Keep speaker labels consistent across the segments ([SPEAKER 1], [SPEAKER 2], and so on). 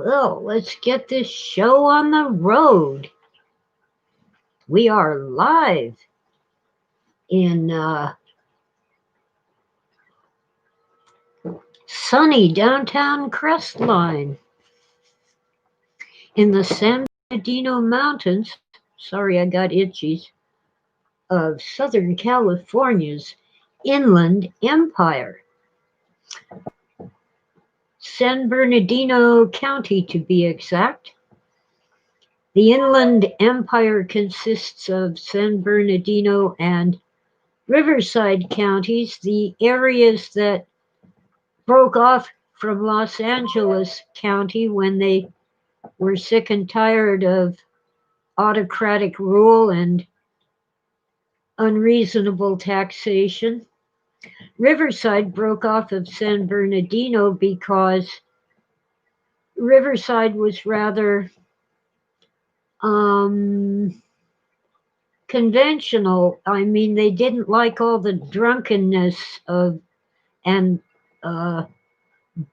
[SPEAKER 1] Well, let's get this show on the road. We are live in sunny downtown Crestline in the San Bernardino Mountains. Sorry, I got itchies. Of Southern California's Inland Empire. San Bernardino County, to be exact. The Inland Empire consists of San Bernardino and Riverside counties, the areas that broke off from Los Angeles County when they were sick and tired of autocratic rule and unreasonable taxation. Riverside broke off of San Bernardino because Riverside was rather conventional. I mean, they didn't like all the drunkenness of and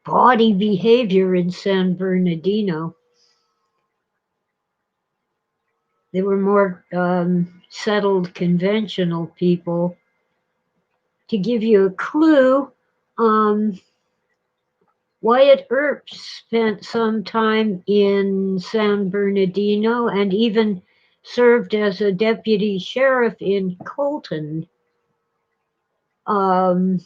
[SPEAKER 1] bawdy behavior in San Bernardino. They were more settled, conventional people. To give you a clue, Wyatt Earp spent some time in San Bernardino and even served as a deputy sheriff in Colton. Some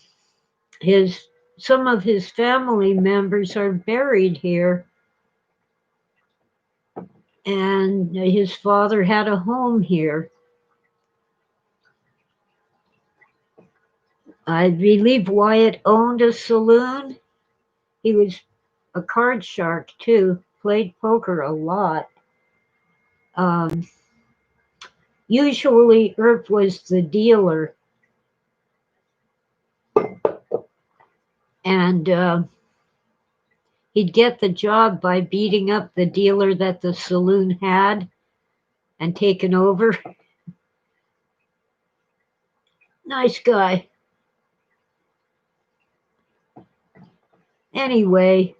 [SPEAKER 1] of his family members are buried here, and his father had a home here. I believe Wyatt owned a saloon. He was a card shark too, played poker a lot. Usually Earp was the dealer, and he'd get the job by beating up the dealer that the saloon had and taking over. Nice guy. Anyway,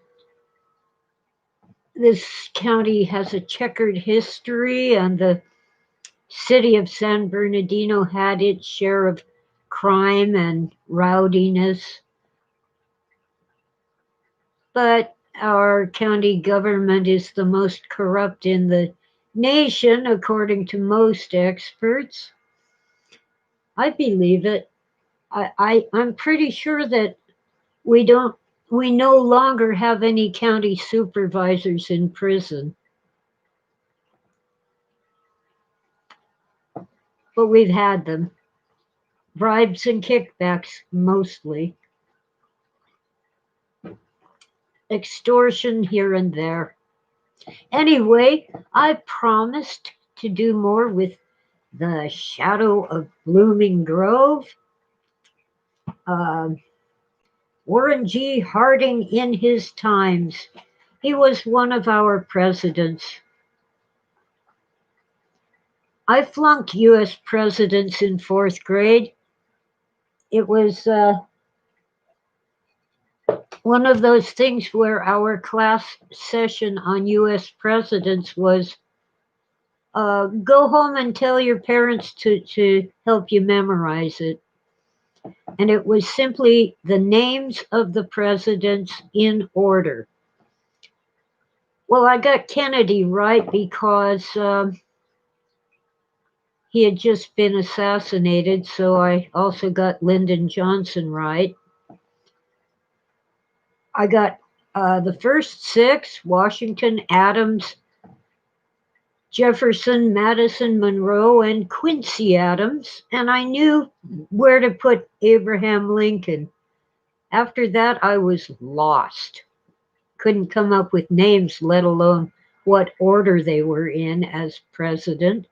[SPEAKER 1] this county has a checkered history, and the city of San Bernardino had its share of crime and rowdiness. But our county government is the most corrupt in the nation, according to most experts. I believe it. I'm pretty sure that we no longer have any county supervisors in prison. But we've had them. Bribes and kickbacks, mostly. Extortion here and there. Anyway, I promised to do more with The Shadow of Blooming Grove. Warren G. Harding in his times. He was one of our presidents. I flunked U.S. presidents in 4th grade. It was one of those things where our class session on U.S. presidents was go home and tell your parents to help you memorize it. And it was simply the names of the presidents in order. Well, I got Kennedy right because he had just been assassinated, so I also got Lyndon Johnson right. I got the first 6, Washington, Adams, Jefferson, Madison, Monroe, and Quincy Adams, and I knew where to put Abraham Lincoln. After that, I was lost. Couldn't come up with names, let alone what order they were in as president.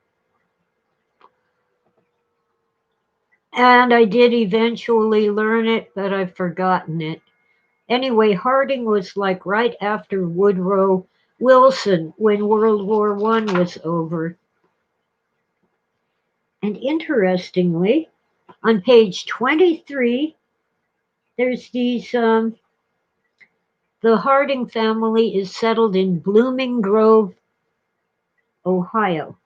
[SPEAKER 1] And I did eventually learn it, but I've forgotten it. Anyway, Harding was like right after Woodrow Wilson when World War I was over. And interestingly, on page 23, there's these The Harding family is settled in Blooming Grove, Ohio.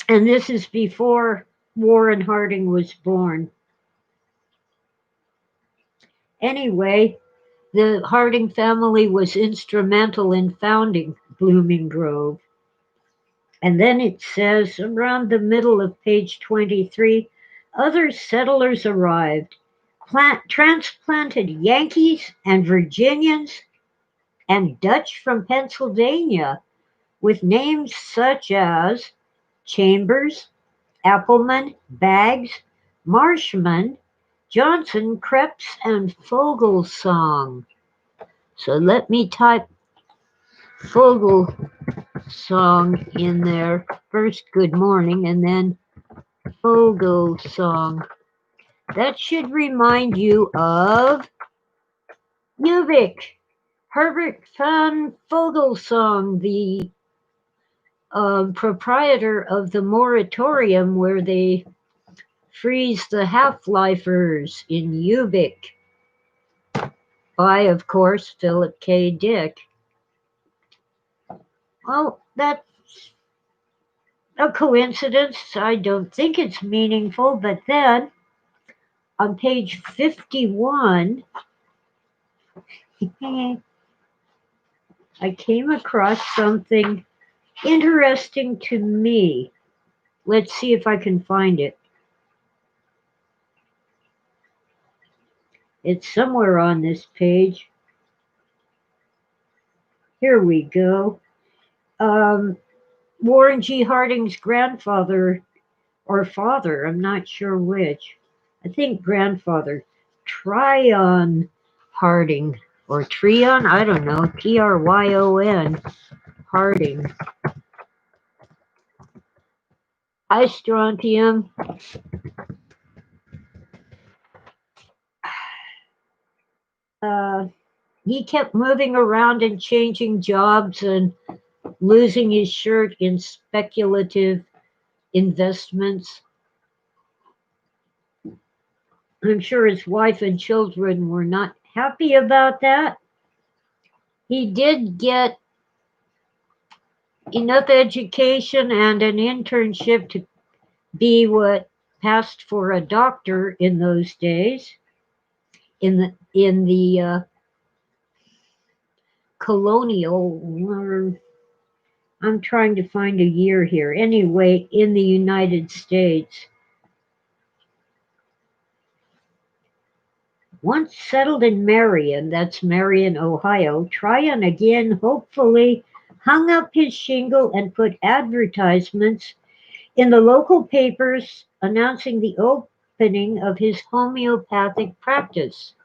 [SPEAKER 1] And this is before Warren Harding was born. Anyway, the Harding family was instrumental in founding Blooming Grove. And then it says around the middle of page 23, other settlers arrived, transplanted Yankees and Virginians and Dutch from Pennsylvania with names such as Chambers, Appleman, Baggs, Marshman, Johnson, Krebs, and Fogelsong. So let me type Fogelsong in there. First, good morning, and then Fogelsong. That should remind you of Ubik. Herbert von Fogelsong, the proprietor of the moratorium where they freeze the half-lifers in Ubik. By, of course, Philip K. Dick. Well, that's a coincidence. I don't think it's meaningful, but then on page 51, I came across something interesting to me. Let's see if I can find it. It's somewhere on this page. Here we go. Warren G. Harding's grandfather, or father, I'm not sure which. I think grandfather, Tryon Harding, or Tryon, I don't know, Tryon Harding. Hi, Strontium. He kept moving around and changing jobs and losing his shirt in speculative investments. I'm sure his wife and children were not happy about that. He did get enough education and an internship to be what passed for a doctor in those days. In the colonial, I'm trying to find a year here. Anyway, in the United States. Once settled in Marion, that's Marion, Ohio, Tryon again hopefully hung up his shingle and put advertisements in the local papers announcing the opening of his homeopathic practice.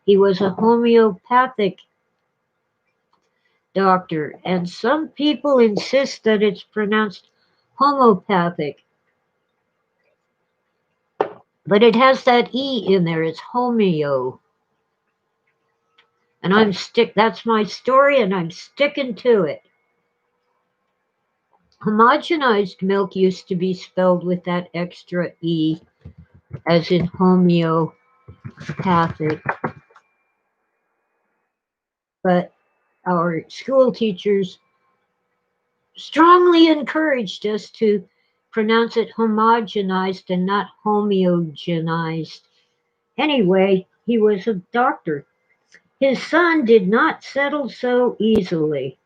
[SPEAKER 1] He was a homeopathic doctor, and some people insist that it's pronounced homeopathic. But it has that E in there, it's homeo. And that's my story, and I'm sticking to it. Homogenized milk used to be spelled with that extra E, as in homeopathic. But our school teachers strongly encouraged us to pronounce it homogenized and not homogenized. Anyway, he was a doctor. His son did not settle so easily.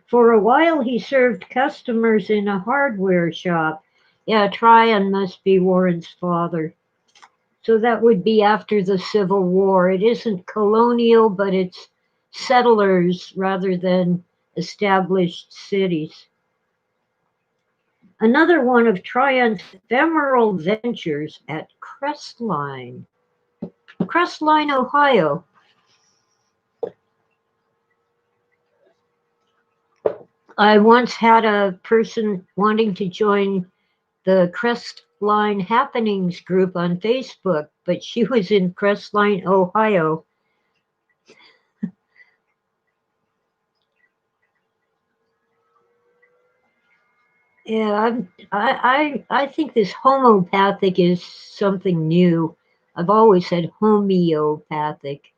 [SPEAKER 1] For a while, he served customers in a hardware shop. Yeah, Tryon must be Warren's father. So that would be after the Civil War. It isn't colonial, but it's settlers rather than established cities. Another one of Tryon's ephemeral ventures at Crestline, Ohio. I once had a person wanting to join the Crestline Happenings group on Facebook, but she was in Crestline, Ohio. Yeah, I think this homeopathic is something new. I've always said homeopathic.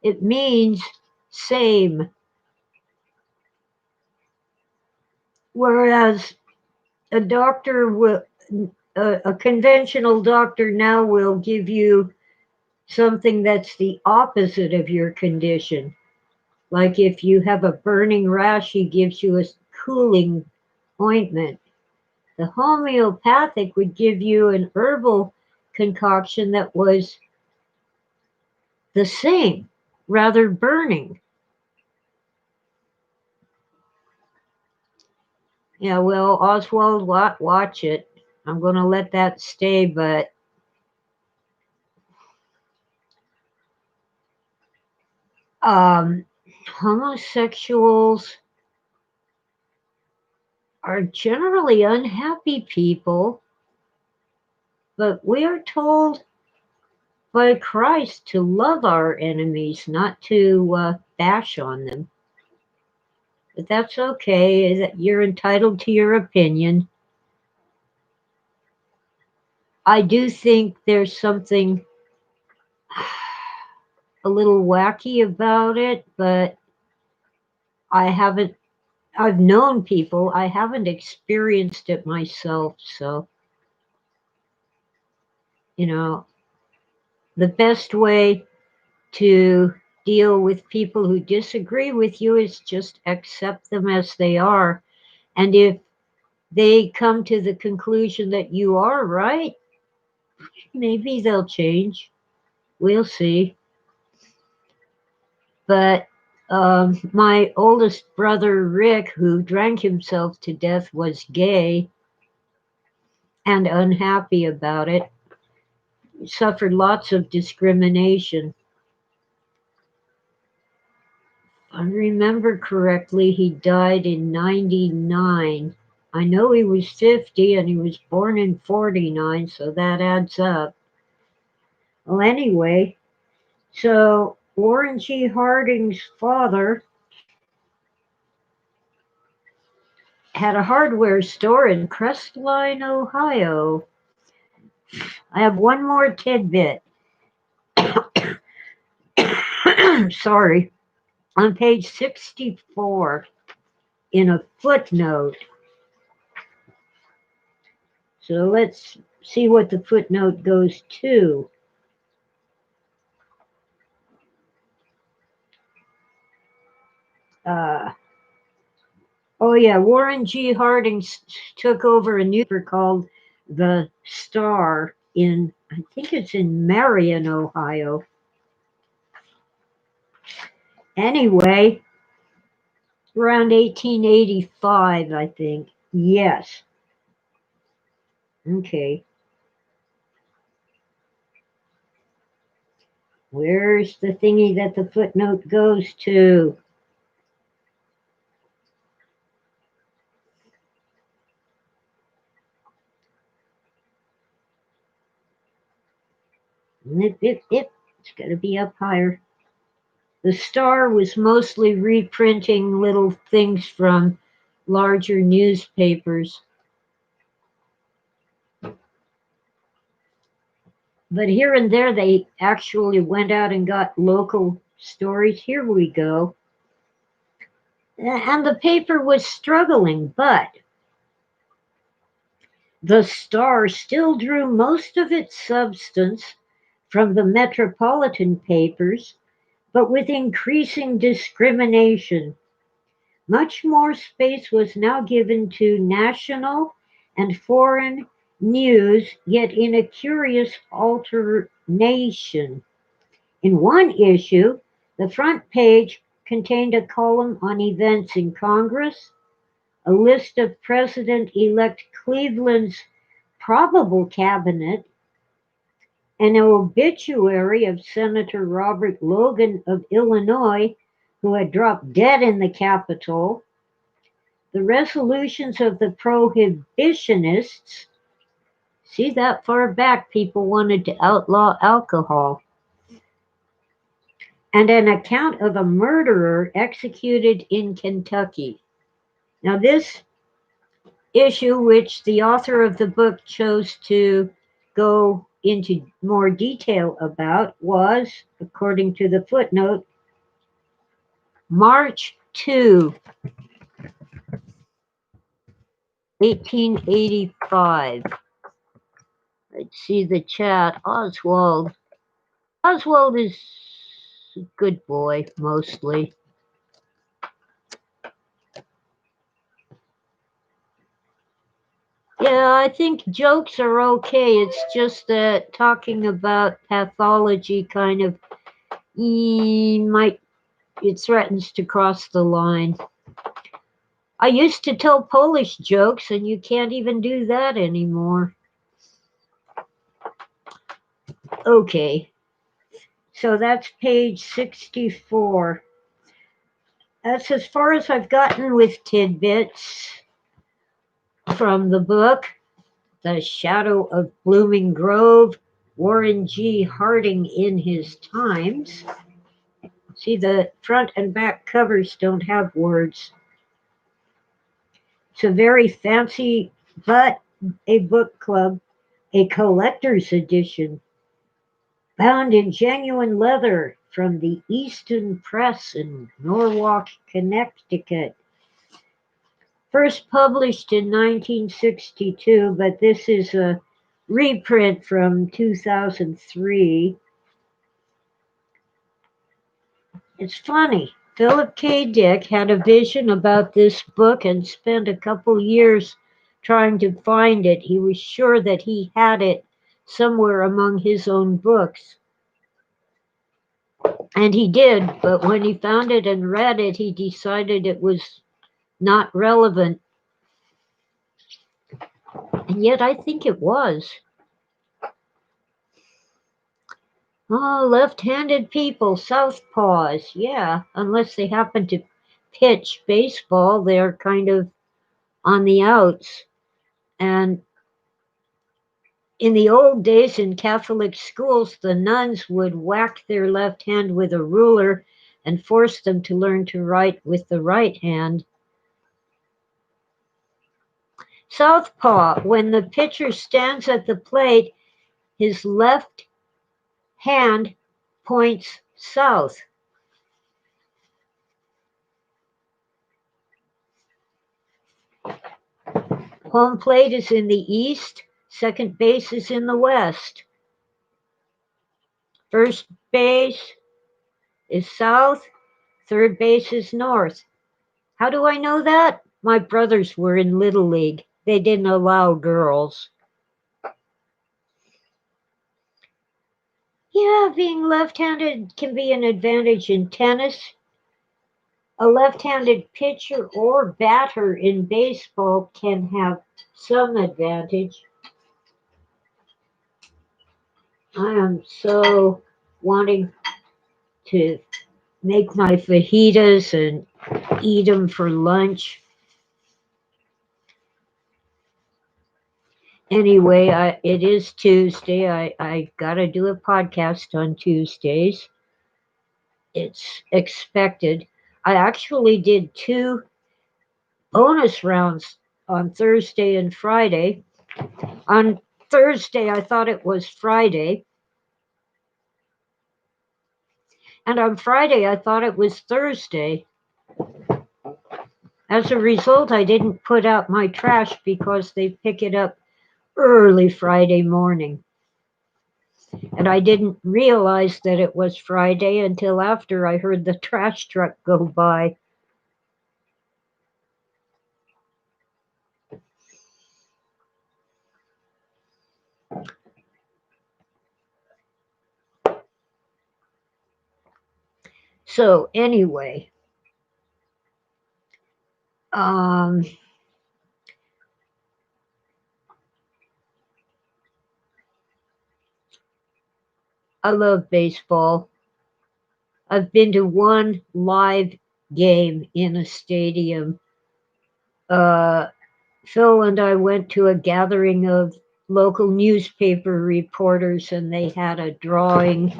[SPEAKER 1] It means same, whereas a doctor will, a conventional doctor now will give you something that's the opposite of your condition. Like if you have a burning rash, he gives you a cooling ointment. The homeopathic would give you an herbal concoction that was the same, rather burning. Yeah, well, Oswald, watch it. I'm going to let that stay, but um, homosexuals are generally unhappy people, but we are told by Christ to love our enemies, not to bash on them. But that's okay. You're entitled to your opinion. I do think there's something a little wacky about it, but I haven't, I've known people, I haven't experienced it myself. So, you know, the best way to deal with people who disagree with you is just accept them as they are. And if they come to the conclusion that you are right, maybe they'll change. We'll see. But my oldest brother, Rick, who drank himself to death, was gay and unhappy about it. He suffered lots of discrimination. If I remember correctly, he died in 99. I know he was 50 and he was born in 49, so that adds up. Well, anyway, so Warren G. Harding's father had a hardware store in Crestline, Ohio. I have one more tidbit. Sorry. On page 64, in a footnote. So let's see what the footnote goes to. Oh yeah, Warren G. Harding took over a newspaper called The Star in, I think it's in Marion, Ohio. Anyway, around 1885, I think. Yes. Okay. Where's the thingy that the footnote goes to? It's got to be up higher. The Star was mostly reprinting little things from larger newspapers. But here and there, they actually went out and got local stories. Here we go. And the paper was struggling, but the Star still drew most of its substance from the metropolitan papers, but with increasing discrimination. Much more space was now given to national and foreign news, yet in a curious alternation. In one issue, the front page contained a column on events in Congress, a list of President-elect Cleveland's probable cabinet, an obituary of Senator Robert Logan of Illinois, who had dropped dead in the Capitol, the resolutions of the prohibitionists. See, that far back, people wanted to outlaw alcohol. And an account of a murderer executed in Kentucky. Now, this issue, which the author of the book chose to go into more detail about was, according to the footnote, March 2, 1885. Let's see the chat. Oswald. Oswald is a good boy, mostly. Yeah, I think jokes are okay. It's just that talking about pathology kind of it threatens to cross the line. I used to tell Polish jokes, and you can't even do that anymore. Okay, so that's page 64. That's as far as I've gotten with tidbits from the book, The Shadow of Blooming Grove, Warren G. Harding in His Times. See, the front and back covers don't have words. It's a very fancy, but a book club, a collector's edition, bound in genuine leather from the Easton Press in Norwalk, Connecticut. First published in 1962, but this is a reprint from 2003. It's funny. Philip K. Dick had a vision about this book and spent a couple years trying to find it. He was sure that he had it somewhere among his own books. And he did, but when he found it and read it, he decided it was not relevant. And yet I think it was. Oh, left-handed people, southpaws, yeah, unless they happen to pitch baseball, they're kind of on the outs. And in the old days in Catholic schools, the nuns would whack their left hand with a ruler and force them to learn to write with the right hand. Southpaw, when the pitcher stands at the plate, his left hand points south. Home plate is in the east, second base is in the west. First base is south, third base is north. How do I know that? My brothers were in Little League. They didn't allow girls. Yeah, being left-handed can be an advantage in tennis. A left-handed pitcher or batter in baseball can have some advantage. I am so wanting to make my fajitas and eat them for lunch. Anyway, it is Tuesday. I got to do a podcast on Tuesdays. It's expected. I actually did 2 bonus rounds on Thursday and Friday. On Thursday, I thought it was Friday. And on Friday, I thought it was Thursday. As a result, I didn't put out my trash because they pick it up early Friday morning. And I didn't realize that it was Friday until after I heard the trash truck go by. So anyway, I love baseball. I've been to 1 live game in a stadium. Phil and I went to a gathering of local newspaper reporters, and they had a drawing,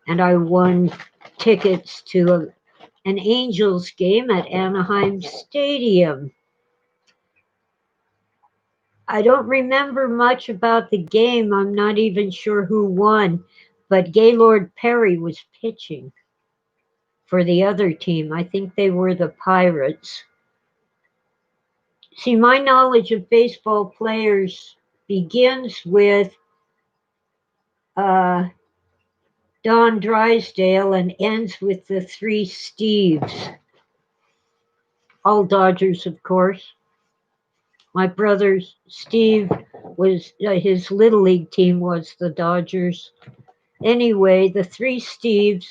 [SPEAKER 1] and I won tickets to an Angels game at Anaheim Stadium. I don't remember much about the game. I'm not even sure who won, but Gaylord Perry was pitching for the other team. I think they were the Pirates. See, my knowledge of baseball players begins with uh, Don Drysdale and ends with the three Steves. All Dodgers, of course. My brother Steve was his little league team was the Dodgers. Anyway, the three Steves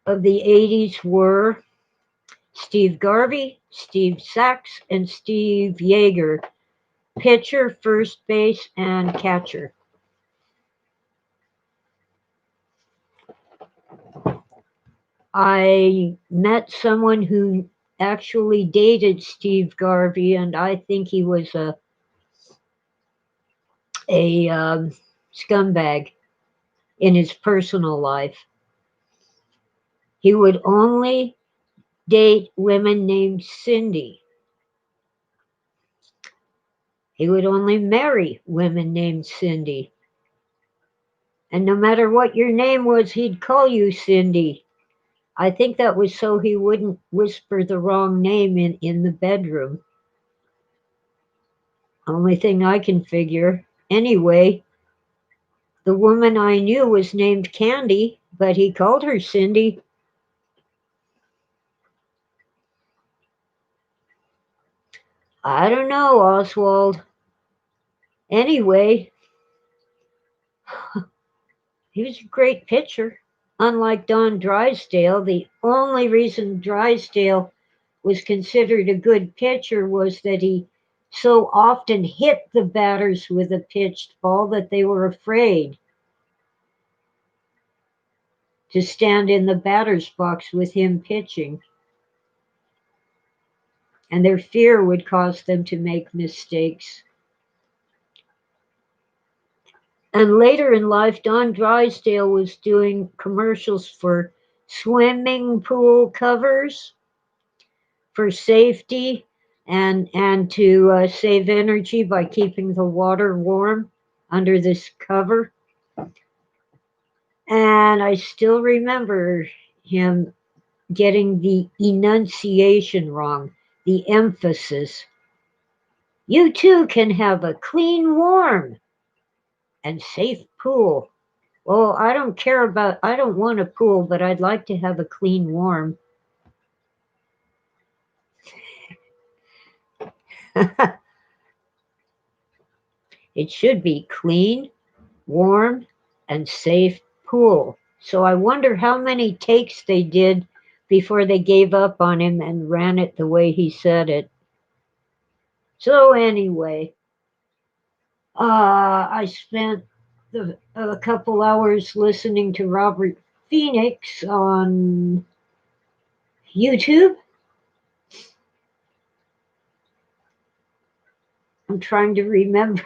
[SPEAKER 1] of the 80s were Steve Garvey, Steve Sachs, and Steve Yeager, pitcher, first base, and catcher. I met someone who actually dated Steve Garvey, and I think he was a scumbag in his personal life. He would only date women named Cindy. He would only marry women named Cindy. And no matter what your name was, he'd call you Cindy. I think that was so he wouldn't whisper the wrong name in the bedroom. Only thing I can figure. Anyway, the woman I knew was named Candy, but he called her Cindy. I don't know, Oswald. Anyway, he was a great pitcher. Unlike Don Drysdale, the only reason Drysdale was considered a good pitcher was that he so often hit the batters with a pitched ball that they were afraid to stand in the batter's box with him pitching, and their fear would cause them to make mistakes. And later in life, Don Drysdale was doing commercials for swimming pool covers for safety and to save energy by keeping the water warm under this cover. And I still remember him getting the enunciation wrong, the emphasis. You too can have a clean, warm, and safe pool. Well, I don't want a pool, but I'd like to have a clean, warm. It should be clean, warm, and safe pool. So I wonder how many takes they did before they gave up on him and ran it the way he said it. So anyway, I spent a couple hours listening to Robert Phoenix on YouTube. I'm trying to remember.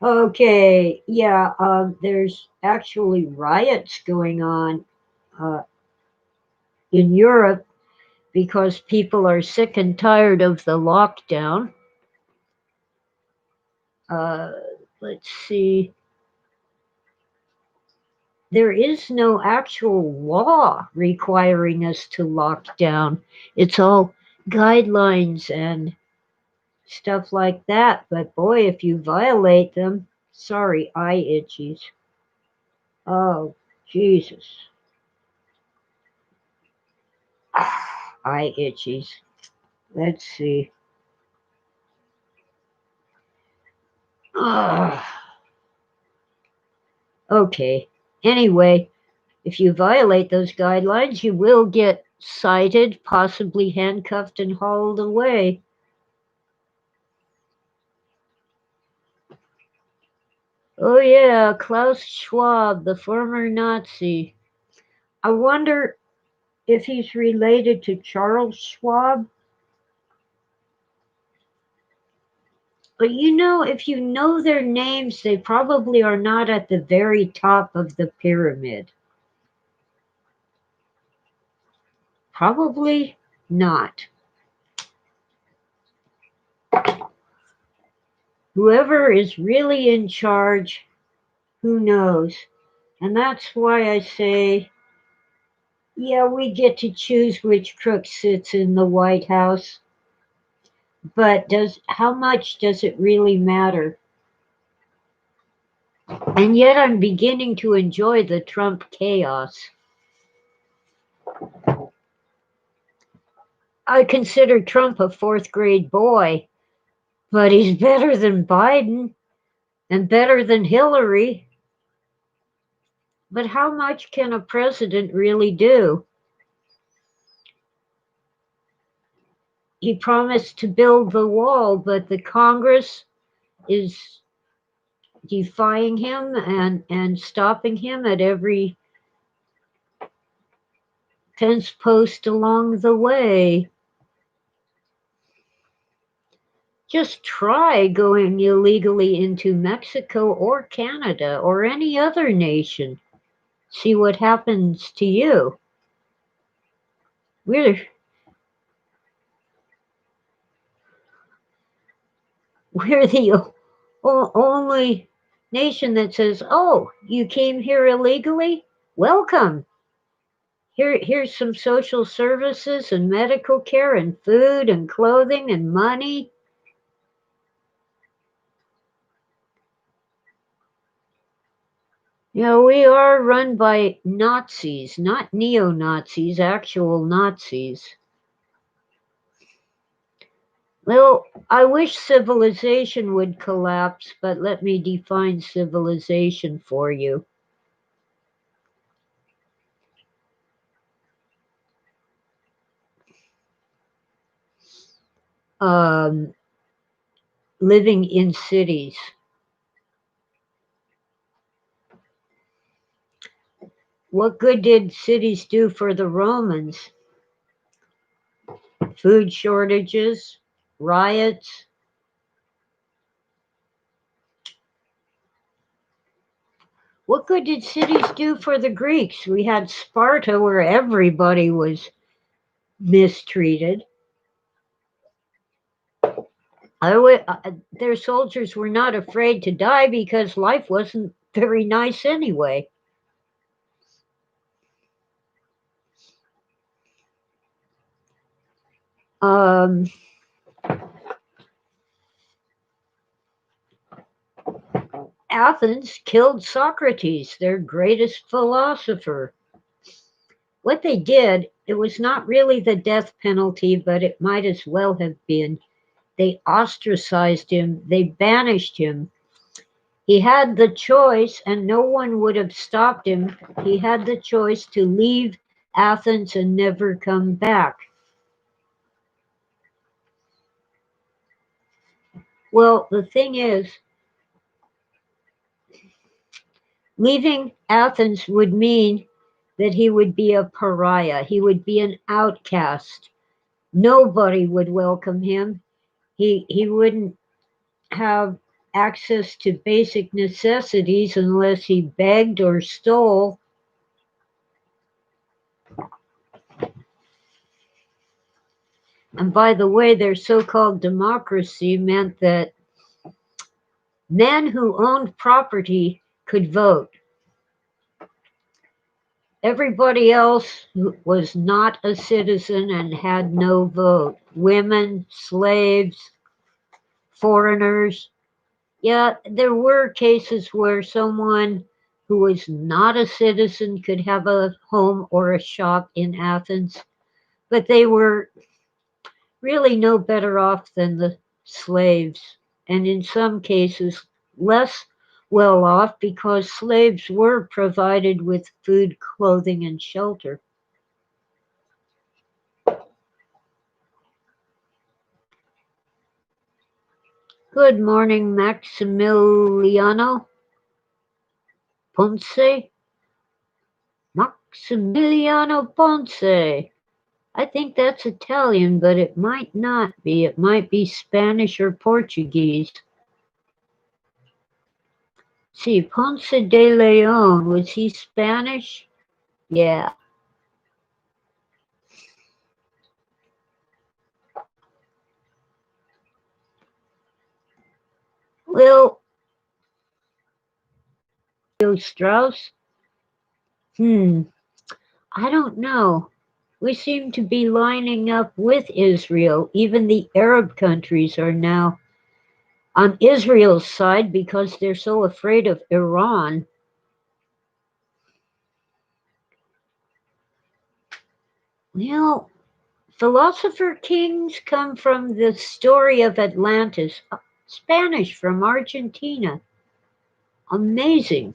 [SPEAKER 1] Okay, yeah, there's actually riots going on uh, in Europe because people are sick and tired of the lockdown. Uh, let's see. There is no actual law requiring us to lock down. It's all guidelines and stuff like that. But boy, if you violate them, sorry, eye itchies. Oh, Jesus. Eye itchies. Let's see. Ugh. Okay. Anyway, if you violate those guidelines, you will get cited, possibly handcuffed, and hauled away. Oh, yeah, Klaus Schwab, the former Nazi. I wonder if he's related to Charles Schwab. But if you know their names, they probably are not at the very top of the pyramid. Probably not. Whoever is really in charge, who knows? And that's why I say, yeah, we get to choose which crook sits in the White House, but how much does it really matter? And yet I'm beginning to enjoy the Trump chaos. I consider Trump a fourth grade boy, but he's better than Biden and better than Hillary. But how much can a president really do? He promised to build the wall, but the Congress is defying him and stopping him at every fence post along the way. Just try going illegally into Mexico or Canada or any other nation. See what happens to you. We're we're the only nation that says, "Oh, you came here illegally? Welcome. Here's some social services and medical care and food and clothing and money." You know, we are run by Nazis, not neo-Nazis, actual Nazis. Well, I wish civilization would collapse, but let me define civilization for you. Um, Living in cities. What good did cities do for the Romans? Food shortages, riots. What good did cities do for the Greeks? We had Sparta where everybody was mistreated. Their soldiers were not afraid to die because life wasn't very nice anyway. Um, Athens killed Socrates, their greatest philosopher. What they did, it was not really the death penalty, but it might as well have been. They ostracized him, they banished him. He had the choice, and no one would have stopped him. He had the choice to leave Athens and never come back. Well, the thing is, leaving Athens would mean that he would be a pariah, he would be an outcast. Nobody would welcome him. He wouldn't have access to basic necessities unless he begged or stole. And by the way, their so called democracy meant that men who owned property could vote. Everybody else was not a citizen and had no vote. Women, slaves, foreigners. Yeah, there were cases where someone who was not a citizen could have a home or a shop in Athens, but they were really no better off than the slaves, and in some cases less well off because slaves were provided with food, clothing, and shelter. Good morning, Maximiliano Ponce. Maximiliano Ponce. I think that's Italian, but it might not be. It might be Spanish or Portuguese. See, Ponce de Leon, was he Spanish? Yeah. Well, Strauss? I don't know. We seem to be lining up with Israel. Even the Arab countries are now on Israel's side because they're so afraid of Iran. Well, philosopher kings come from the story of Atlantis, Spanish from Argentina. Amazing.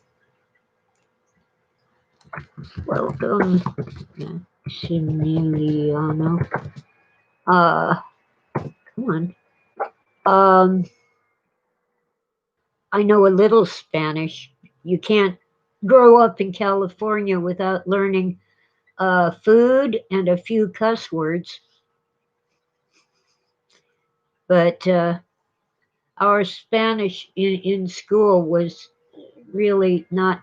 [SPEAKER 1] Welcome, Maximiliano. Come on. I know a little Spanish. You can't grow up in California without learning food and a few cuss words. But our Spanish in school was really not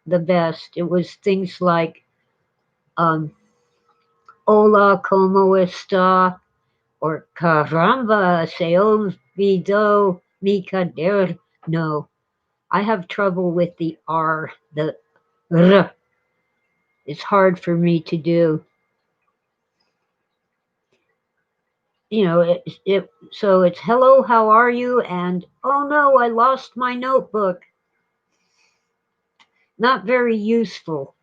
[SPEAKER 1] the best. It was things like um, hola, como está? Or caramba, se olvidó mi caderno. I have trouble with the R, the R. It's hard for me to do. So it's hello, how are you? And oh no, I lost my notebook. Not very useful.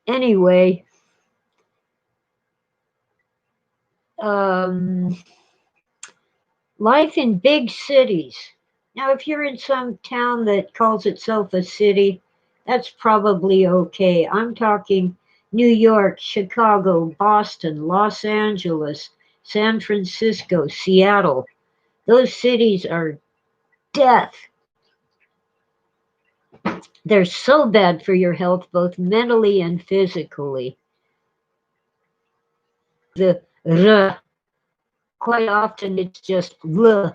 [SPEAKER 1] Anyway, um, life in big cities. Now, if you're in some town that calls itself a city, that's probably okay. I'm talking New York, Chicago, Boston, Los Angeles, San Francisco, Seattle. Those cities are death. They're so bad for your health, both mentally and physically. The R, quite often it's just L.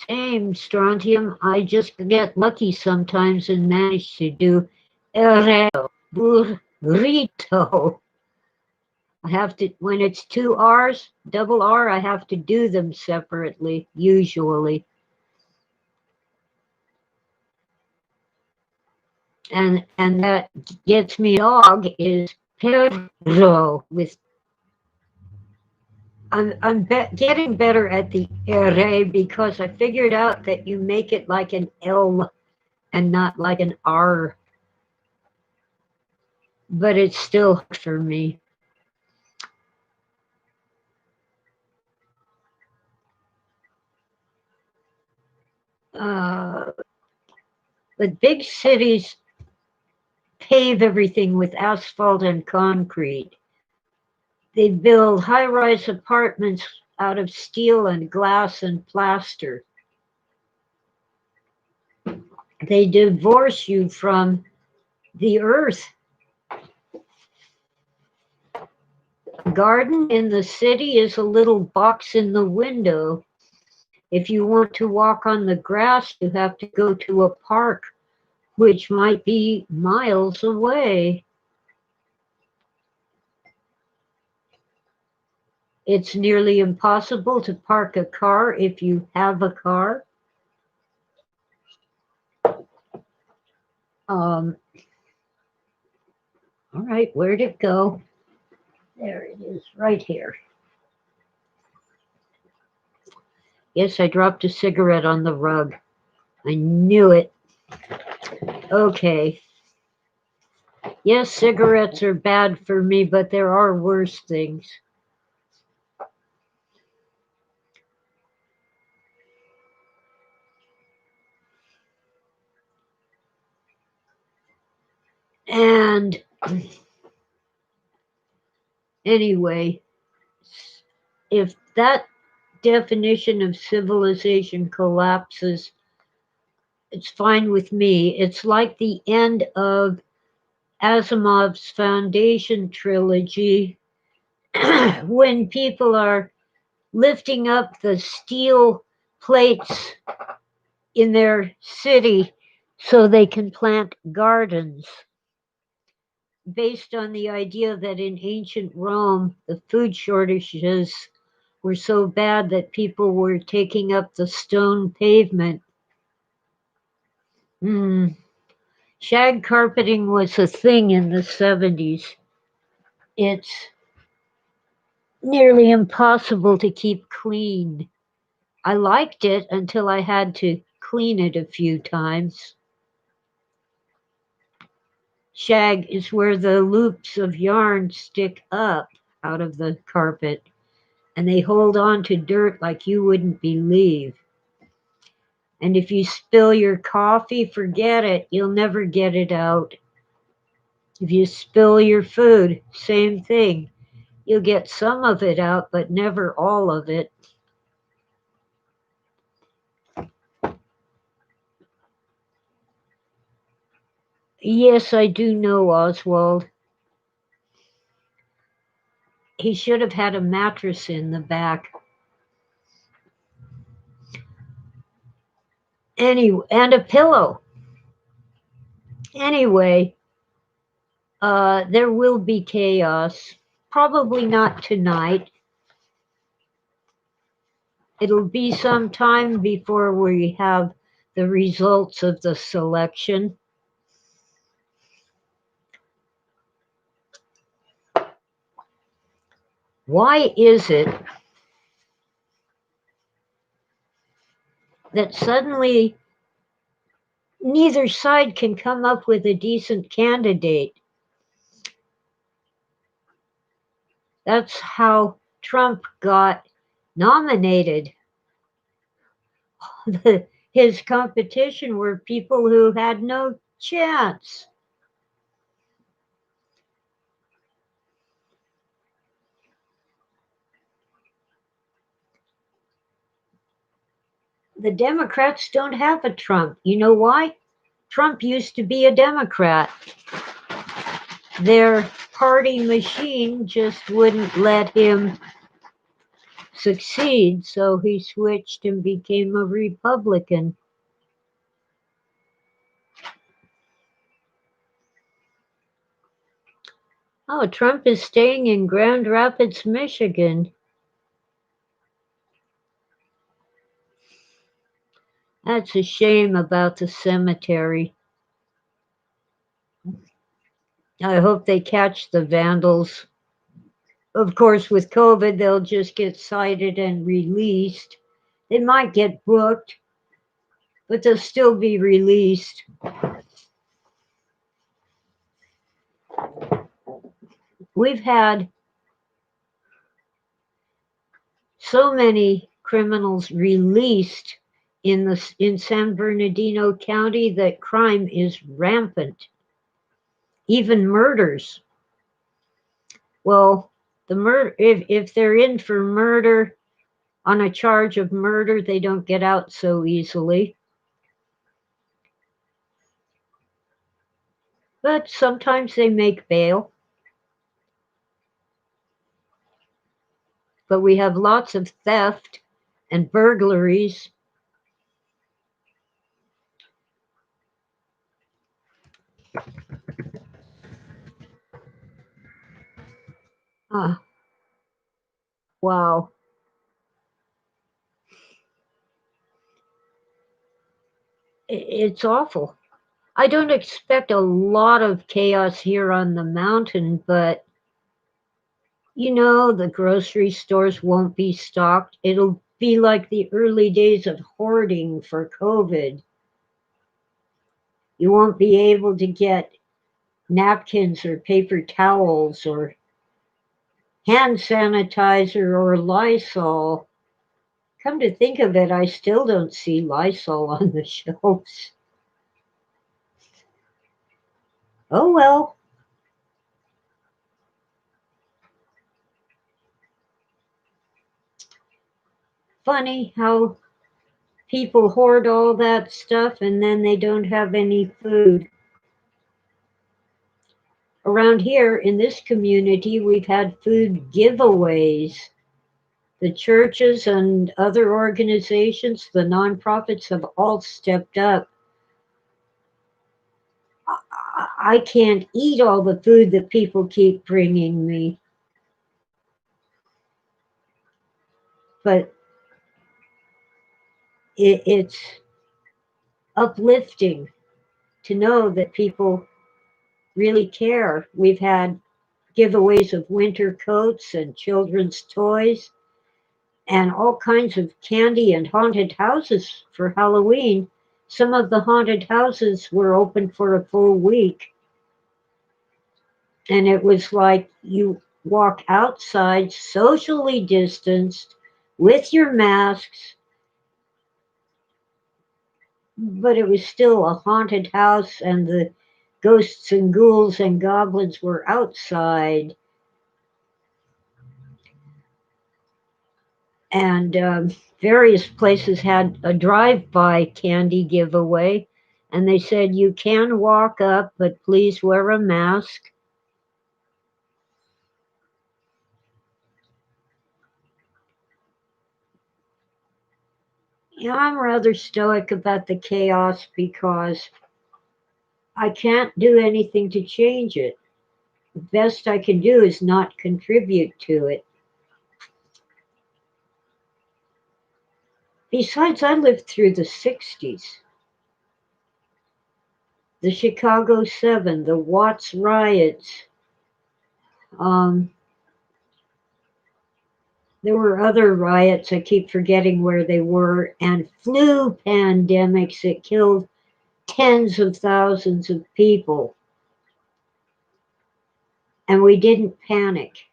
[SPEAKER 1] Same, Strontium. I just get lucky sometimes and manage to do burrito. I have to, when it's two R's, double R, I have to do them separately, usually. And that gets me dog is perro with getting better at the R because I figured out that you make it like an L and not like an R. But it's still hard for me. But big cities pave everything with asphalt and concrete. They build high-rise apartments out of steel and glass and plaster. They divorce you from the earth. A garden in the city is a little box in the window. If you want to walk on the grass, you have to go to a park, which might be miles away. It's nearly impossible to park a car if you have a car. All right, where'd it go? There it is, right here. Yes, I dropped a cigarette on the rug. I knew it. Okay. Yes, cigarettes are bad for me, but there are worse things. And anyway, if that definition of civilization collapses, it's fine with me. It's like the end of Asimov's Foundation trilogy when people are lifting up the steel plates in their city so they can plant gardens. based on the idea that in ancient Rome, the food shortages were so bad that people were taking up the stone pavement. Hmm. Shag carpeting was a thing in the 70s. It's nearly impossible to keep clean. I liked it until I had to clean it a few times. Shag is where the loops of yarn stick up out of the carpet and they hold on to dirt like you wouldn't believe. And if you spill your coffee, forget it. You'll never get it out. If you spill your food, same thing. You'll get some of it out, but never all of it. Yes, I do know Oswald. He should have had a mattress in the back. Anyway, and a pillow. Anyway, there will be chaos. Probably not tonight. It'll be some time before we have the results of the selection. Why is it that suddenly neither side can come up with a decent candidate? That's how Trump got nominated. His competition were people who had no chance. The Democrats don't have a Trump. You know why? Trump used to be a Democrat. Their party machine just wouldn't let him succeed, so he switched and became a Republican. Oh, Trump is staying in Grand Rapids, Michigan. That's a shame about the cemetery. I hope they catch the vandals. Of course, with COVID, they'll just get cited and released. They might get booked, but they'll still be released. We've had so many criminals released in San Bernardino County that crime is rampant. Even murders. Well, the murder if they're in for murder on a charge of murder, they don't get out so easily. But sometimes they make bail. But we have lots of theft and burglaries. Ah, wow. It's awful. I don't expect a lot of chaos here on the mountain, but the grocery stores won't be stocked. It'll be like the early days of hoarding for COVID. You won't be able to get napkins or paper towels or hand sanitizer or Lysol. Come to think of it, I still don't see Lysol on the shelves. Oh well. Funny how people hoard all that stuff and then they don't have any food. Around here in this community, we've had food giveaways. The churches and other organizations, the nonprofits have all stepped up. I can't eat all the food that people keep bringing me. But it's uplifting to know that people really care. We've had giveaways of winter coats and children's toys and all kinds of candy and haunted houses for Halloween. Some of the haunted houses were open for a full week. And it was like you walk outside, socially distanced, with your masks, but it was still a haunted house, and the ghosts and ghouls and goblins were outside. And various places had a drive-by candy giveaway, and they said you can walk up, but please wear a mask. You know, I'm rather stoic about the chaos because I can't do anything to change it. The best I can do is not contribute to it. Besides, I lived through the 60s, the Chicago 7, the Watts riots. Um, there were other riots, I keep forgetting where they were, and flu pandemics that killed tens of thousands of people. And we didn't panic.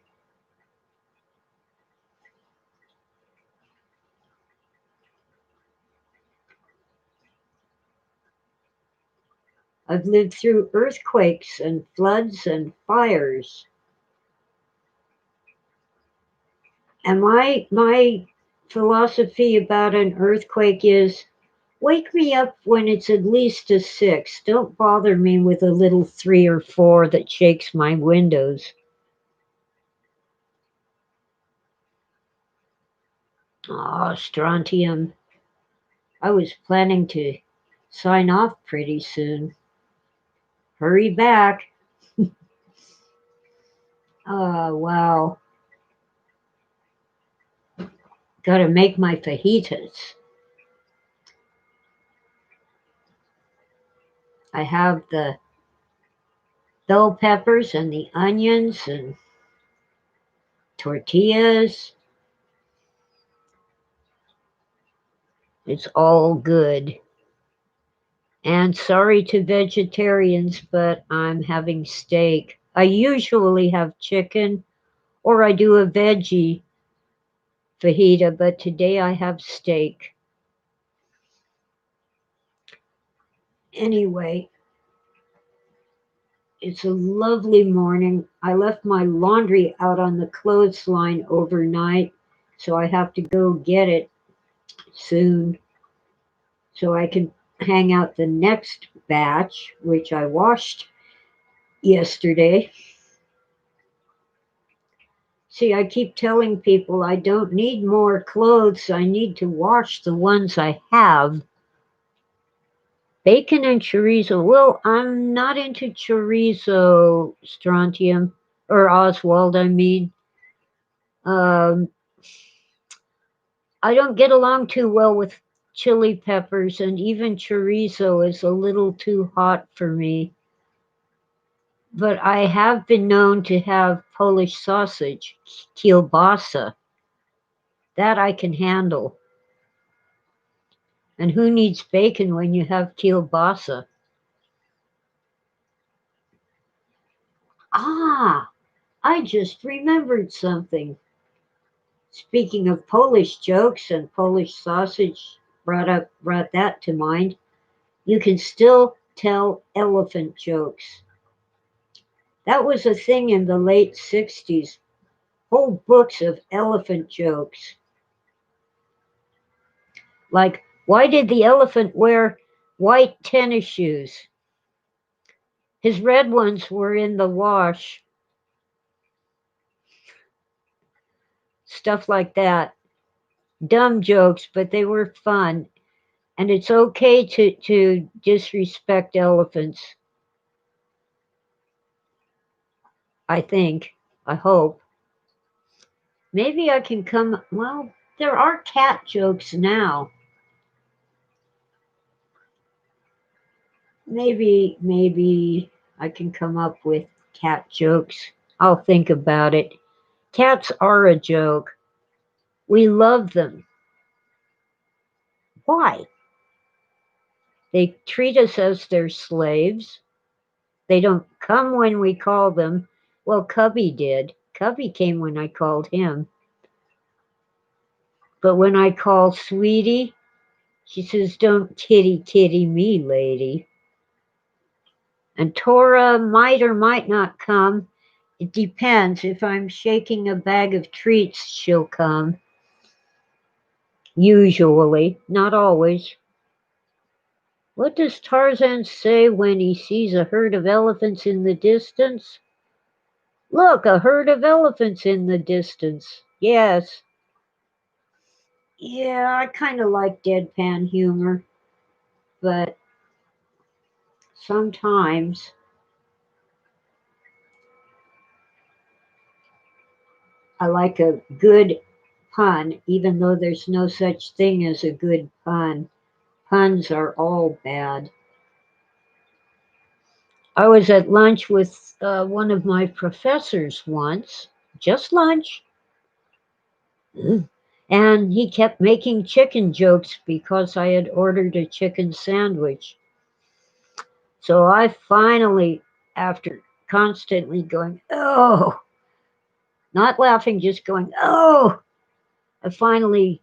[SPEAKER 1] I've lived through earthquakes and floods and fires. And my philosophy about an earthquake is wake me up when it's at least a 6. Don't bother me with a little 3 or 4 that shakes my windows. Oh, strontium. I was planning to sign off pretty soon. Hurry back. Oh, wow. Gotta make my fajitas. I have the bell peppers and the onions and tortillas. It's all good. And sorry to vegetarians, but I'm having steak. I usually have chicken or I do a veggie fajita, but today I have steak. Anyway, it's a lovely morning. I left my laundry out on the clothesline overnight, so I have to go get it soon so I can hang out the next batch, which I washed yesterday. See, I keep telling people I don't need more clothes. I need to wash the ones I have. Bacon and chorizo. Well, I'm not into chorizo, strontium, or Oswald, I mean. Um, I don't get along too well with chili peppers, and even chorizo is a little too hot for me. But I have been known to have Polish sausage, kielbasa. That I can handle. And who needs bacon when you have kielbasa? Ah, I just remembered something. Speaking of Polish jokes and Polish sausage brought that to mind. You can still tell elephant jokes. That was a thing in the late 60s. Whole books of elephant jokes. Like, why did the elephant wear white tennis shoes? His red ones were in the wash. Stuff like that. Dumb jokes, but they were fun. And it's okay to disrespect elephants. I think. I hope. Maybe I can come. Well, there are cat jokes now. Maybe I can come up with cat jokes. I'll think about it. Cats are a joke. We love them. Why? They treat us as their slaves. They don't come when we call them. Well, Cubby did. Cubby came when I called him. But when I call Sweetie, she says, "Don't kitty kitty me, lady." And Tora might or might not come. It depends. If I'm shaking a bag of treats, she'll come. Usually, not always. What does Tarzan say when he sees a herd of elephants in the distance? Look, a herd of elephants in the distance. Yes. Yeah, I kind of like deadpan humor, but sometimes I like a good pun, even though there's no such thing as a good pun. Puns are all bad. I was at lunch with one of my professors once, just lunch, and he kept making chicken jokes because I had ordered a chicken sandwich. So I finally, after constantly going, "Oh," not laughing, just going, "Oh," I finally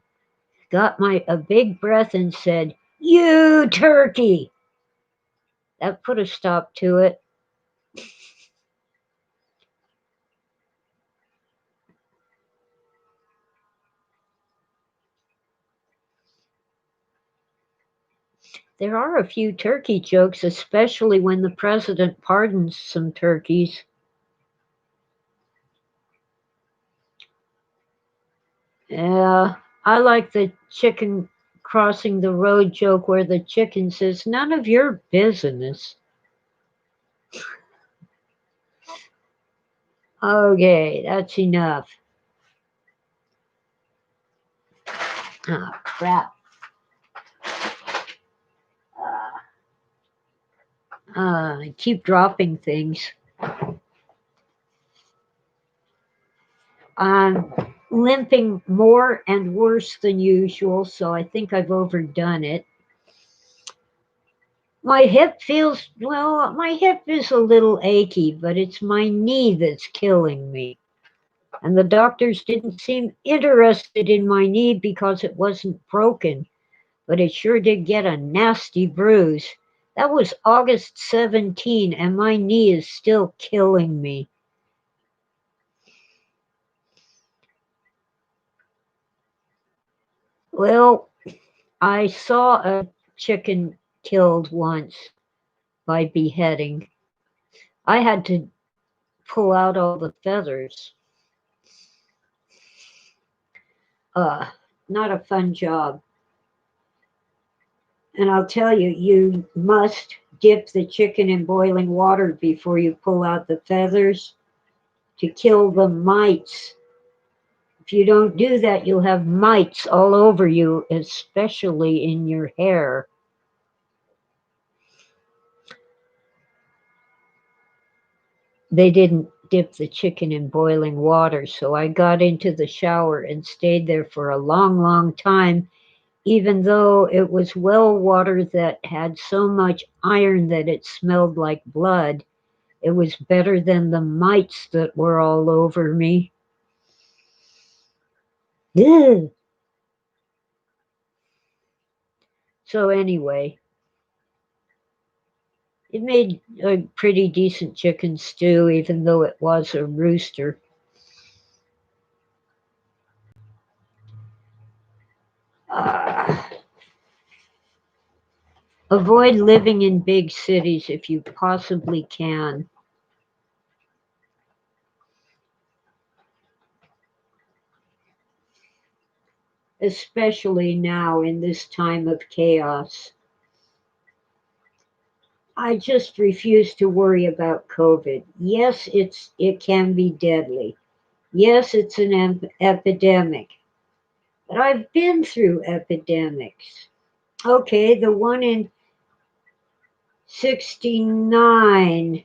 [SPEAKER 1] got a big breath and said, "You turkey." That put a stop to it. There are a few turkey jokes, especially when the president pardons some turkeys. Yeah, I like the chicken crossing the road joke where the chicken says, "None of your business." Okay, that's enough. Oh, crap. I keep dropping things. I'm limping more and worse than usual, so I think I've overdone it. My hip feels, well, my hip is a little achy, but it's my knee that's killing me. And the doctors didn't seem interested in my knee because it wasn't broken, but it sure did get a nasty bruise. That was August 17, and my knee is still killing me. Well, I saw a chicken killed once by beheading. I had to pull out all the feathers. Uh, Not a fun job. And I'll tell you, you must dip the chicken in boiling water before you pull out the feathers to kill the mites. If you don't do that, you'll have mites all over you, especially in your hair. They didn't dip the chicken in boiling water, so I got into the shower and stayed there for a long, long time, even though it was well water that had so much iron that it smelled like blood. It was better than the mites that were all over me. Ugh. So anyway, it made a pretty decent chicken stew, even though it was a rooster. Uh, Avoid living in big cities if you possibly can, especially now in this time of chaos. I just refuse to worry about COVID. Yes, it can be deadly. Yes, it's an epidemic. But I've been through epidemics. Okay, the one in 69,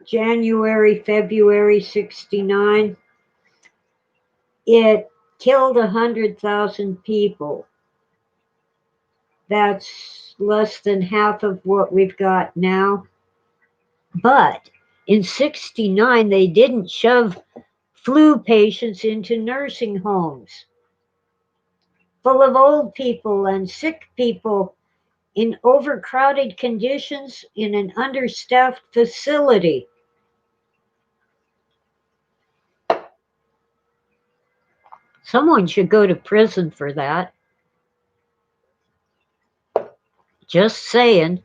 [SPEAKER 1] January, February 69, it killed 100,000 people. That's less than half of what we've got now. But in 69, they didn't shove flu patients into nursing homes full of old people and sick people in overcrowded conditions in an understaffed facility. Someone should go to prison for that. Just saying.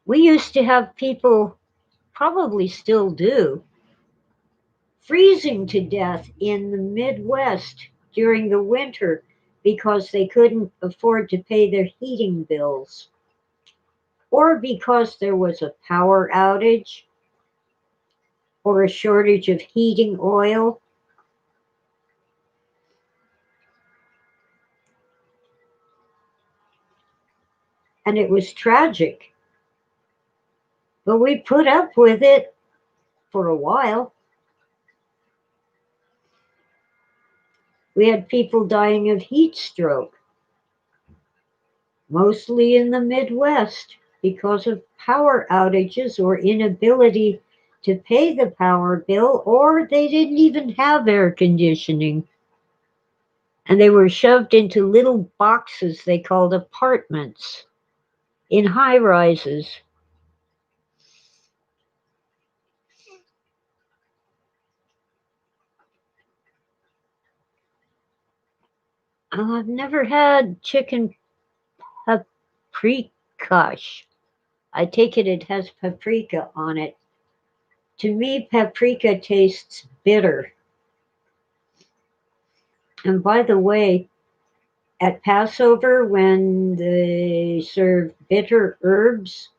[SPEAKER 1] We used to have people, probably still do, freezing to death in the Midwest during the winter because they couldn't afford to pay their heating bills, or because there was a power outage or a shortage of heating oil. And it was tragic. But we put up with it for a while. We had people dying of heat stroke, mostly in the Midwest, because of power outages or inability to pay the power bill, or they didn't even have air conditioning. And they were shoved into little boxes they called apartments in high rises. I've never had chicken paprikash. I take it has paprika on it. To me, paprika tastes bitter. And by the way, at Passover, when they serve bitter herbs,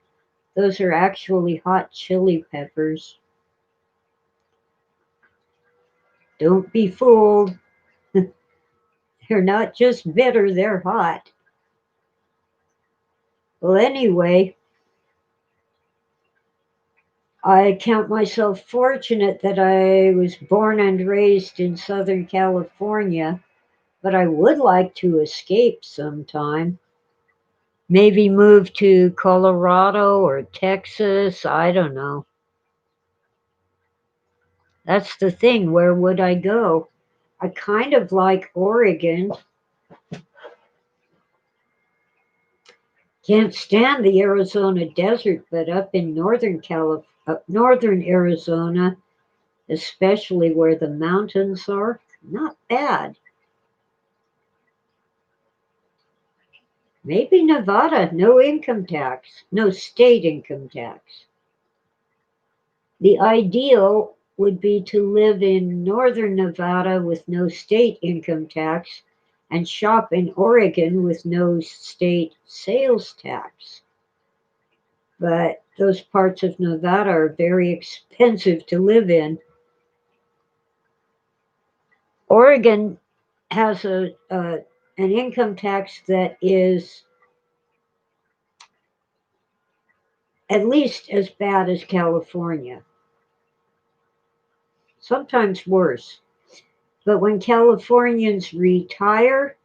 [SPEAKER 1] those are actually hot chili peppers. Don't be fooled. They're not just bitter, they're hot. Well, anyway, I count myself fortunate that I was born and raised in Southern California, but I would like to escape sometime. Maybe move to Colorado or Texas. I don't know. That's the thing. Where would I go? I kind of like Oregon. Can't stand the Arizona desert, but up in northern Arizona, especially where the mountains are, not bad. Maybe Nevada, no income tax, no state income tax. The ideal would be to live in northern Nevada with no state income tax and shop in Oregon with no state sales tax. But those parts of Nevada are very expensive to live in. Oregon has an income tax that is at least as bad as California, sometimes worse. But when Californians retire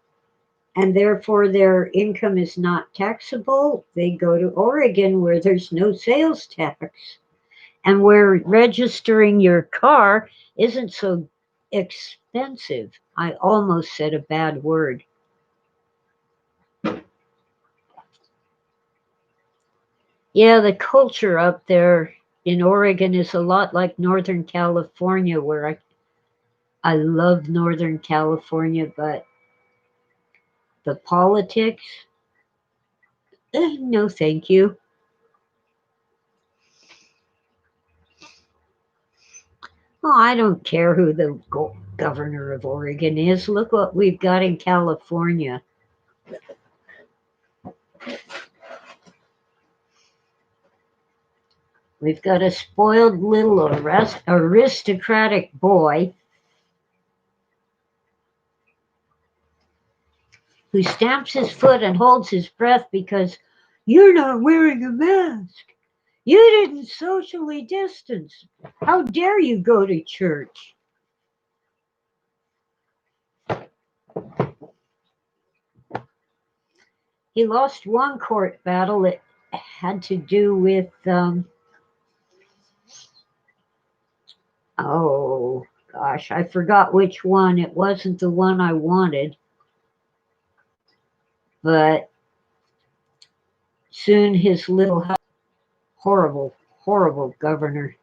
[SPEAKER 1] and therefore their income is not taxable, they go to Oregon where there's no sales tax and where registering your car isn't so expensive. I almost said a bad word. Yeah, the culture up there in Oregon is a lot like Northern California, where I love Northern California, but the politics, no thank you. Oh, I don't care who the governor of Oregon is. Look what we've got in California. We've got a spoiled little aristocratic boy who stamps his foot and holds his breath because you're not wearing a mask. You didn't socially distance. How dare you go to church? He lost one court battle. It had to do with, oh gosh, I forgot which one. It wasn't the one I wanted. But soon his little horrible, horrible governor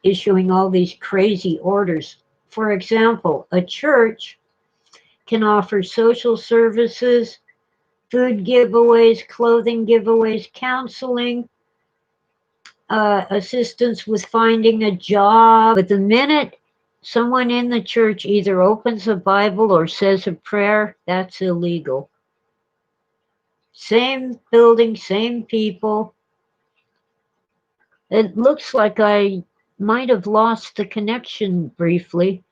[SPEAKER 1] issuing all these crazy orders. For example, a church can offer social services, food giveaways, clothing giveaways, counseling, assistance with finding a job. But the minute someone in the church either opens a Bible or says a prayer, that's illegal. Same building, same people. It looks like I might have lost the connection briefly.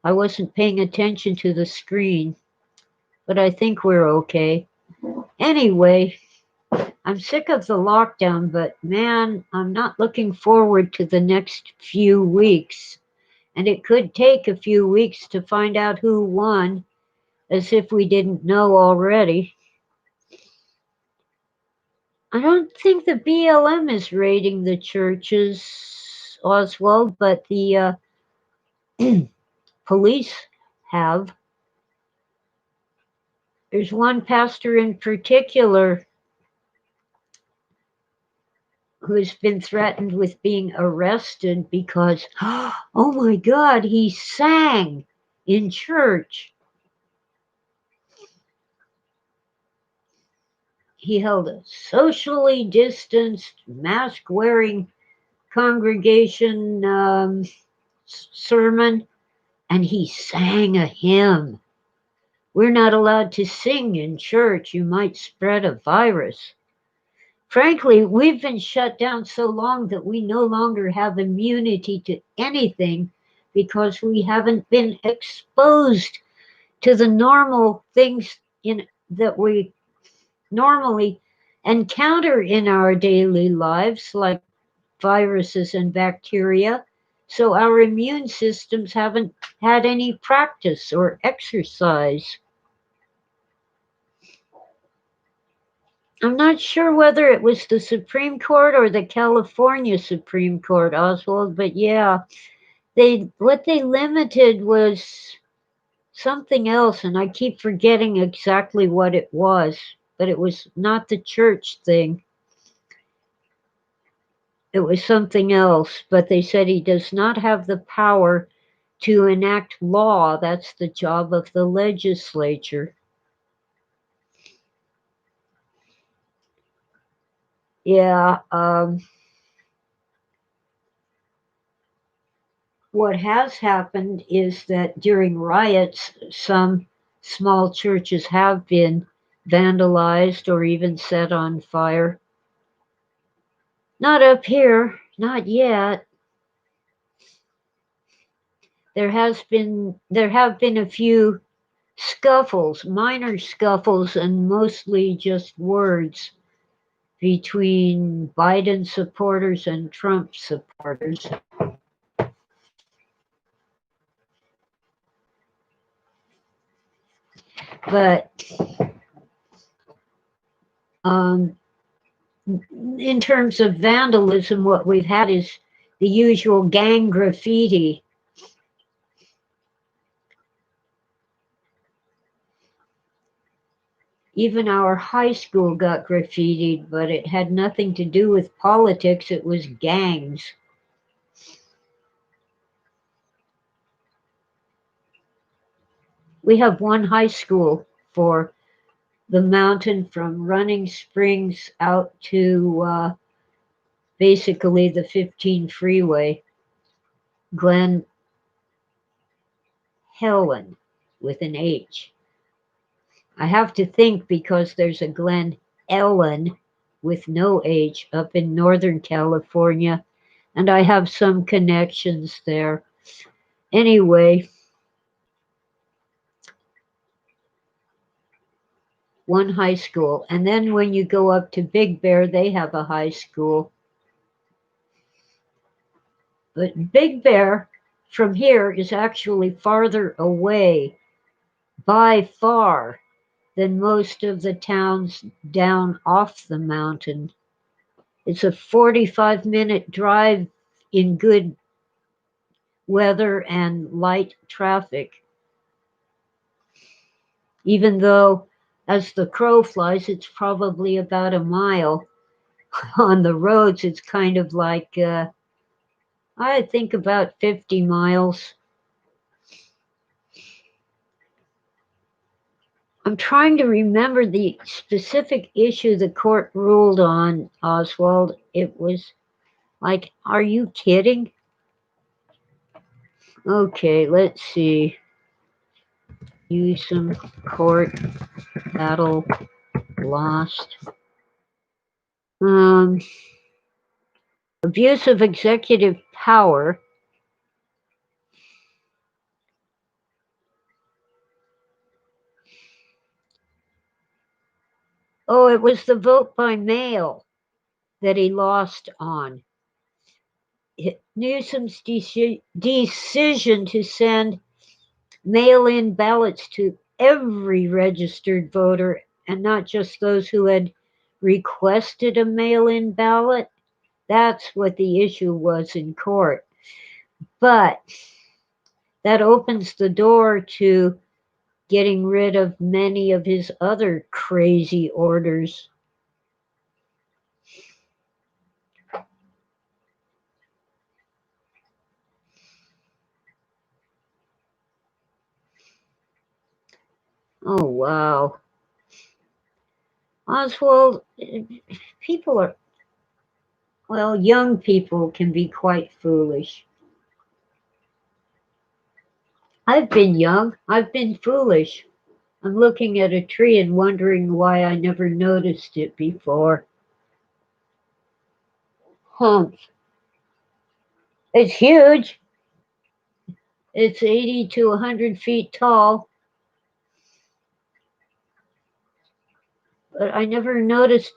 [SPEAKER 1] I wasn't paying attention to the screen, but I think we're okay. Anyway, I'm sick of the lockdown, but man, I'm not looking forward to the next few weeks. And it could take a few weeks to find out who won, as if we didn't know already. I don't think the BLM is raiding the churches, Oswald, but the police have. There's one pastor in particular who's been threatened with being arrested because, oh my God, he sang in church. He held a socially distanced, mask wearing congregation sermon, and he sang a hymn. We're not allowed to sing in church. You might spread a virus. Frankly, we've been shut down so long that we no longer have immunity to anything because we haven't been exposed to the normal things that we normally encounter in our daily lives, like viruses and bacteria. So our immune systems haven't had any practice or exercise. I'm not sure whether it was the Supreme Court or the California Supreme Court, Oswald, but yeah, what they limited was something else, and I keep forgetting exactly what it was, but it was not the church thing. It was something else, but they said he does not have the power to enact law. That's the job of the legislature. Yeah, what has happened is that during riots, some small churches have been vandalized or even set on fire. Not up here, not yet. There have been a few scuffles, minor scuffles, and mostly just words between Biden supporters and Trump supporters. But in terms of vandalism, what we've had is the usual gang graffiti. Even our high school got graffitied, but it had nothing to do with politics, it was gangs. We have one high school for the mountain from Running Springs out to basically the 15 freeway. Glen Helen with an H. I have to think because there's a Glen Ellen with no H up in Northern California, and I have some connections there. Anyway, one high school. And then when you go up to Big Bear, they have a high school. But Big Bear from here is actually farther away by far than most of the towns down off the mountain. It's a 45-minute drive in good weather and light traffic. Even though, as the crow flies, it's probably about a mile. On the roads, it's kind of like, I think about 50 miles. I'm trying to remember the specific issue the court ruled on, Oswald. It was like, are you kidding? Okay, let's see. Newsom court battle lost. Abuse of executive power. Oh, it was the vote by mail that he lost on. Newsom's decision to send mail-in ballots to every registered voter and not just those who had requested a mail-in ballot. That's what the issue was in court. But that opens the door to getting rid of many of his other crazy orders. Oh, wow. Oswald, people are, well, young people can be quite foolish. I've been young. I've been foolish. I'm looking at a tree and wondering why I never noticed it before. Humph. It's huge. It's 80 to 100 feet tall. But I never noticed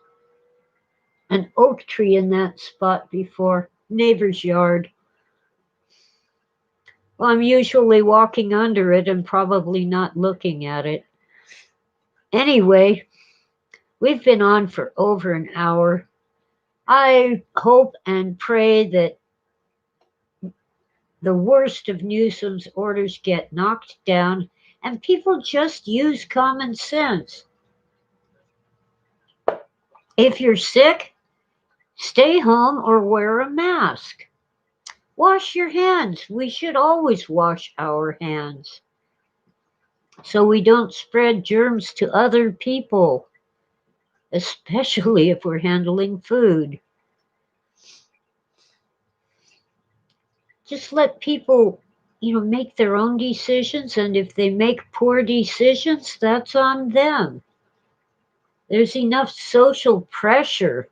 [SPEAKER 1] an oak tree in that spot before. Neighbor's yard. Well, I'm usually walking under it and probably not looking at it. Anyway, we've been on for over an hour. I hope and pray that the worst of Newsom's orders get knocked down and people just use common sense. If you're sick, stay home or wear a mask. Wash your hands. We should always wash our hands so we don't spread germs to other people, especially if we're handling food. Just let people, make their own decisions, and if they make poor decisions, that's on them. There's enough social pressure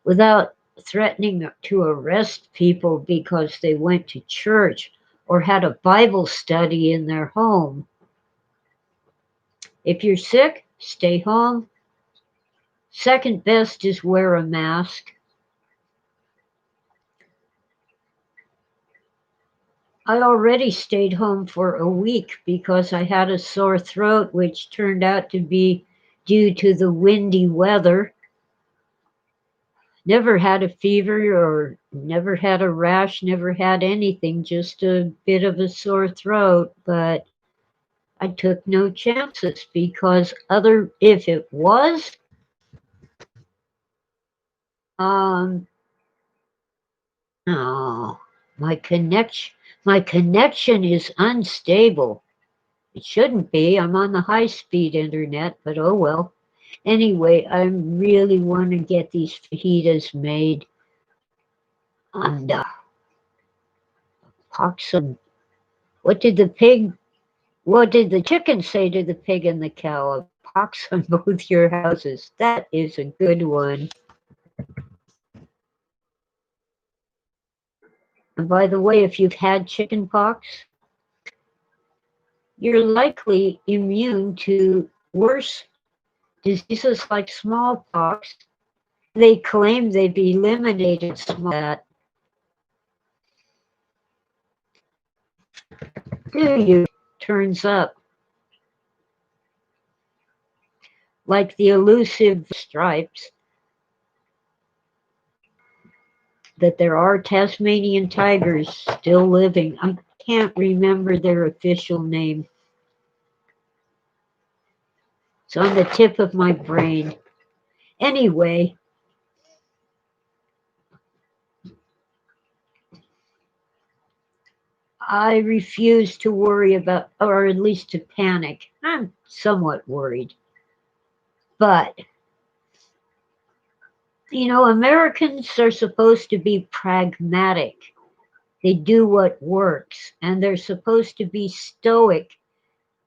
[SPEAKER 1] without threatening to arrest people because they went to church or had a Bible study in their home. If you're sick, stay home. Second best is wear a mask. I already stayed home for a week because I had a sore throat, which turned out to be due to the windy weather. Never had a fever or never had a rash, never had anything, just a bit of a sore throat. But I took no chances because if it was, no, my connection is unstable. It shouldn't be. I'm on the high-speed internet, but oh well. Anyway, I really want to get these fajitas made. And pox some. What did the pig What did the chicken say to the pig and the cow? Pox on both your houses. That is a good one. And by the way, if you've had chicken pox, you're likely immune to worse diseases like smallpox. They claim they've eliminated that. Do you? Turns up. Like the elusive stripes, that there are Tasmanian tigers still living. I can't remember their official name. It's on the tip of my brain. Anyway, I refuse to worry about, or at least to panic. I'm somewhat worried. But, Americans are supposed to be pragmatic. They do what works, and they're supposed to be stoic,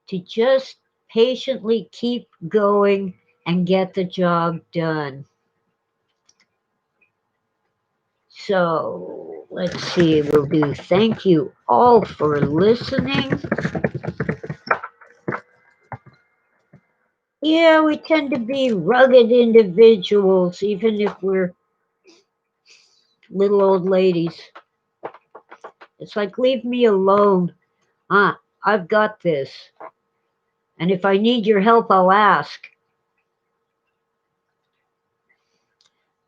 [SPEAKER 1] to just patiently keep going and get the job done. So let's see, we'll do thank you all for listening. Yeah, we tend to be rugged individuals, even if we're little old ladies. It's like, leave me alone. I've got this. And if I need your help, I'll ask.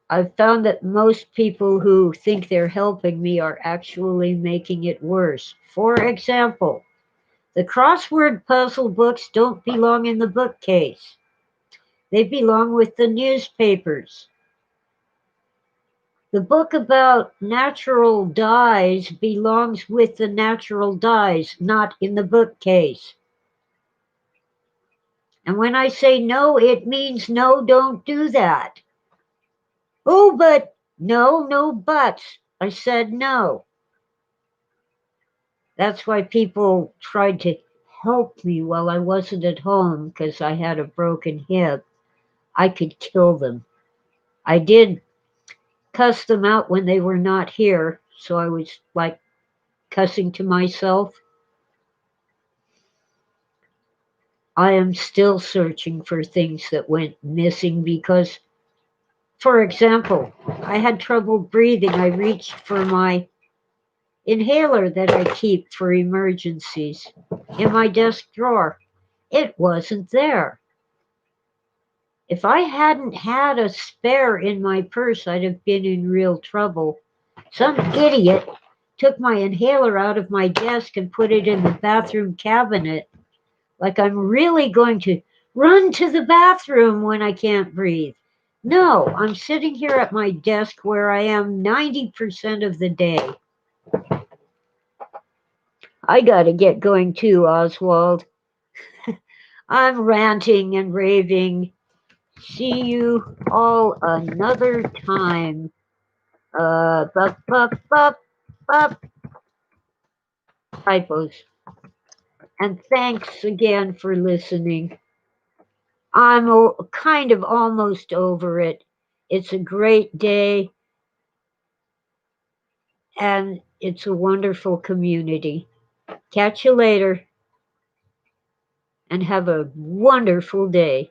[SPEAKER 1] I've found that most people who think they're helping me are actually making it worse. For example, the crossword puzzle books don't belong in the bookcase. They belong with the newspapers. The book about natural dyes belongs with the natural dyes, not in the bookcase. And when I say no, it means no, don't do that. Oh, but no buts. I said no. That's why people tried to help me while I wasn't at home because I had a broken hip. I could kill them. I did cuss them out when they were not here, so I was like cussing to myself. I am still searching for things that went missing because, for example, I had trouble breathing. I reached for my inhaler that I keep for emergencies in my desk drawer. It wasn't there. If I hadn't had a spare in my purse, I'd have been in real trouble. Some idiot took my inhaler out of my desk and put it in the bathroom cabinet, like I'm really going to run to the bathroom when I can't breathe. No, I'm sitting here at my desk where I am 90% of the day. I gotta get going too, Oswald. I'm ranting and raving. See you all another time. Bup, bup, bup, bup. Typos. And thanks again for listening. I'm kind of almost over it. It's a great day, and it's a wonderful community. Catch you later, and have a wonderful day.